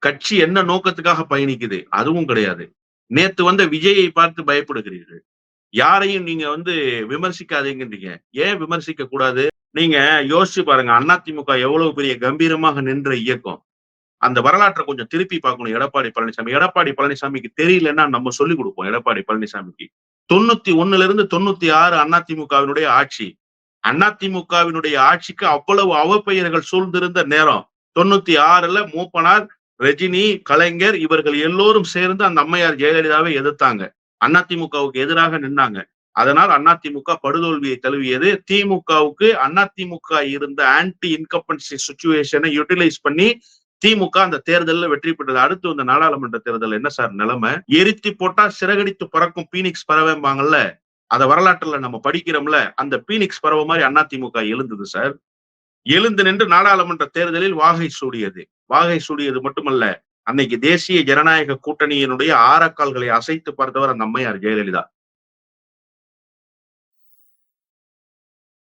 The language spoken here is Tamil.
கட்சி என்ன நோக்கத்துக்காக பயணிக்குது? அதுவும் கிடையாது. நேத்து வந்த விஜயை பார்த்து பயப்படுகிறீர்கள். யாரையும் நீங்க விமர்சிக்காதீங்கன்றீங்க. ஏன் விமர்சிக்க கூடாது? நீங்க யோசிச்சு பாருங்க. அதிமுக எவ்வளவு பெரிய கம்பீரமாக நின்ற இயக்கம். அந்த வரலாற்ற கொஞ்சம் திருப்பி பார்க்கணும் எடப்பாடி பழனிசாமி. எடப்பாடி பழனிசாமிக்கு தெரியலன்னா நம்ம சொல்லிக் குடுப்போம் எடப்பாடி பழனிசாமிக்கு. 91ல இருந்து 96 அதிமுகவினுடைய ஆட்சி. அதிமுகவினுடைய ஆட்சிக்கு அவ்வளவு அவப்பெயர்கள் சூழ்ந்திருந்த நேரம். 96ல மூப்பனார், ரஜினி, கலைஞர் இவர்கள் எல்லோரும் சேர்ந்து அந்த அம்மையார் ஜெயலலிதாவை எதிர்த்தாங்க. அதிமுகவுக்கு எதிராக நின்னாங்க. அதனால் அதிமுக படுதோல்வியை தழுவியது. திமுகவுக்கு அதிமுக இருந்த ஆன்டி இன்கம்பன்சி சிச்சுவேஷனை யூட்டிலைஸ் பண்ணி திமுக அந்த தேர்தலில் வெற்றி பெற்றது. அடுத்து வந்த நாடாளுமன்ற தேர்தல் என்ன சார் நிலைமை? எரித்து போட்டா சிறகடித்து பறக்கும் பீனிக்ஸ் பறவைம்பாங்கல்ல, அத வரலாற்றுல நம்ம படிக்கிறோம்ல, அந்த பீனிக்ஸ் பறவை மாதிரி அதிமுக எழுந்தது சார். எழுந்து நின்று நாடாளுமன்ற தேர்தலில் வாகை சூடியது. வாகை சூடியது மட்டுமல்ல, அன்னைக்கு தேசிய ஜனநாயக கூட்டணியினுடைய ஆரக்கால்களை அசைத்து பார்த்தவர் அந்த அம்மையார் ஜெயலலிதா.